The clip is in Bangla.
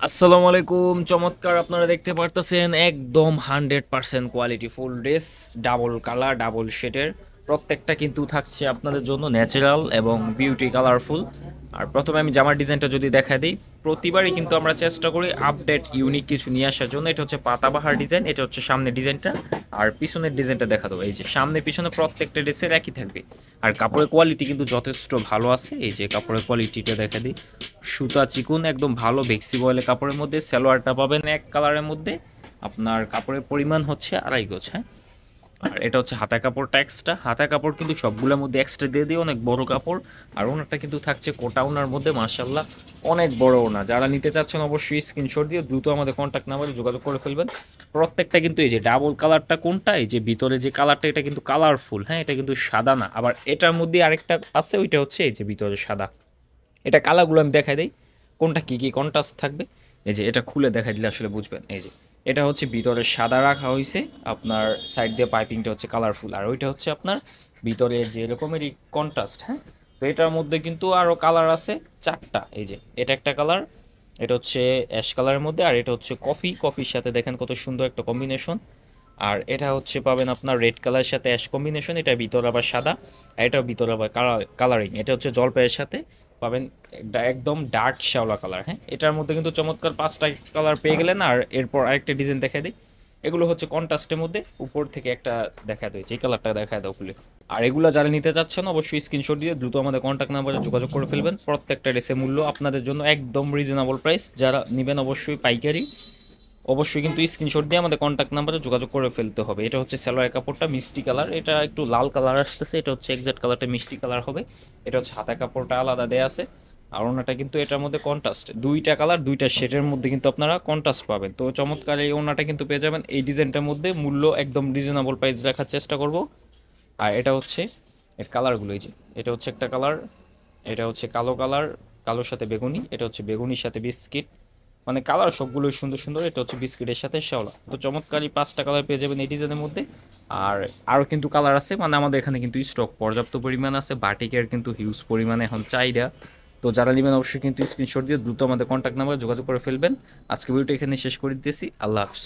আসসালামু আলাইকুম। চমৎকার, আপনারা দেখতে পারতেছেন একদম 100% quality full dress, double colour double শেডের। প্রত্যেকটা কিন্তু থাকছে আপনাদের জন্য ন্যাচারাল এবং বিউটি কালারফুল। আর প্রথমে আমি জামার ডিজাইনটা যদি দেখা দিই, প্রতিবারই কিন্তু আমরা চেষ্টা করি আপডেট ইউনিক কিছু নিয়ে আসার জন্য। এটা হচ্ছে পাতাবাহার ডিজাইন, এটা হচ্ছে সামনের ডিজাইনটা। আর পিছনের ডিজাইনটা দেখা দেবো, এই যে সামনে পিছনে প্রত্যেকটা ড্রেসের একই থাকবে। আর কাপড়ের কোয়ালিটি কিন্তু যথেষ্ট ভালো আছে। এই যে কাপড়ের কোয়ালিটিটা দেখা দিই, সুতা চিকুন একদম ভালো ভেক্সি বয়েলের কাপড়ের মধ্যে। সালোয়ারটা পাবেন এক কালারের মধ্যে। আপনার কাপড়ের পরিমাণ হচ্ছে 2.5 গজ। হ্যাঁ, আর এটা হচ্ছে হাতা কাপড়টা এক্সট্রা। হাতা কাপড় কিন্তু সবগুলোর মধ্যে এক্সট্রা দিয়ে দিয়ে অনেক বড় কাপড়। আর ওনারটা কিন্তু থাকছে কোটা ওনার মধ্যে, মার্শাল্লাহ অনেক বড় ওনা। যারা নিতে চাচ্ছেন অবশ্যই স্ক্রিনশট দিয়ে দ্রুত আমাদের কন্ট্যাক্ট নাম্বারে যোগাযোগ করে ফেলবেন। প্রত্যেকটা কিন্তু এই যে ডাবল কালারটা কোনটা, এই যে ভিতরে যে কালারটা, এটা কিন্তু কালারফুল। হ্যাঁ, এটা কিন্তু সাদা না। আবার এটার মধ্যে আরেকটা আছে, ওইটা হচ্ছে এই যে ভিতরে সাদা। এটা কালারগুলো আমি দেখাই দিই কোনটা কি কি কন্ট্রাস্ট থাকবে। এই যে এটা খুলে দেখাই দিলে আসলে বুঝবেন। এই যে এটা হচ্ছে ভিতরে সাদা রাখা হয়েছে, আপনার সাইড দিয়ে পাইপিংটা হচ্ছে কালারফুল। আর ওইটা হচ্ছে আপনার ভিতরে যে এরকমেরই কন্ট্রাস্ট। হ্যাঁ, তো এটার মধ্যে কিন্তু আরও কালার আছে 4টা। এই যে এটা একটা কালার, এটা হচ্ছে অ্যাশ কালারের মধ্যে। আর এটা হচ্ছে কফির সাথে দেখেন কত সুন্দর একটা কম্বিনেশন। আর এটা হচ্ছে পাবেন আপনার রেড কালারের সাথে অ্যাশ কম্বিনেশন। এটা ভিতরে আবার সাদা, আর এটাও ভিতরে আবার কালারিং। এটা হচ্ছে জলপাইয়ের সাথে পাবেন একদম ডার্ক শ্যাওলা কালার। হ্যাঁ, এটার মধ্যে কিন্তু চমৎকার 5টা কালার পেয়ে গেলেন। আর এরপর আরেকটা ডিজাইন দেখা দিই, এগুলো হচ্ছে কন্ট্রাস্টের মধ্যে। উপর থেকে একটা দেখা দিয়েছে, এই কালারটা দেখা দাও খুলে। আর এগুলো যারা নিতে চাচ্ছেন অবশ্যই স্ক্রিনশট দিয়ে দ্রুত আমাদের কন্ট্যাক্ট নাম্বারে যোগাযোগ করে ফেলবেন। প্রত্যেকটা ড্রেসের মূল্য আপনাদের জন্য একদম রিজনেবল প্রাইস। যারা নেবেন অবশ্যই পাইকারি, অবশ্যই কিন্তু স্ক্রিনশট দিয়ে আমাদের কন্ট্যাক্ট নাম্বারে যোগাযোগ করে ফেলতে হবে। এটা হচ্ছে সালোয়ার কাপড়টা মিষ্টি কালার, এটা একটু লাল কালার আসতেছে। এটা হচ্ছে এক্সাক্ট কালারটা মিষ্টি কালার হবে। এটা হচ্ছে হাতা কাপড়টা আলাদা দেয়া আছে। আর ওনাটা কিন্তু এটার মধ্যে কন্ট্রাস্ট, দুইটা কালার দুইটা শেডের মধ্যে কিন্তু আপনারা কন্ট্রাস্ট পাবেন। তো চমৎকার এই ওনাটা কিন্তু পেয়ে যাবেন এই ডিজাইনটার মধ্যে। মূল্য একদম রিজনেবল প্রাইস রাখার চেষ্টা করব। আর এটা হচ্ছে এর কালারগুলো, এই যে এটা হচ্ছে একটা কালার, এটা হচ্ছে কালো কালার, কালোর সাথে বেগুনি, এটা হচ্ছে বেগুনির সাথে বিস্কিট। মানে কালার সবগুলোই সুন্দর সুন্দর। এটা হচ্ছে বিস্কিটের সাথে শ্যাওলা। তো চমৎকারী 5টা কালার পেয়ে যাবেন এই ডিজাইনের মধ্যে। আর আরও কিন্তু কালার আছে, মানে আমাদের এখানে কিন্তু স্টক পর্যাপ্ত পরিমাণ আছে। বাটিকের কিন্তু হিউজ পরিমাণে এখন চাহিদা। তো যারা নেবেন অবশ্যই কিন্তু স্ক্রিনশট দিয়ে দ্রুত আমাদের কন্ট্যাক্ট নাম্বারে যোগাযোগ করে ফেলবেন। আজকে ভিডিওটা এখানে শেষ করে দিতেছি। আল্লাহ হাফিজ।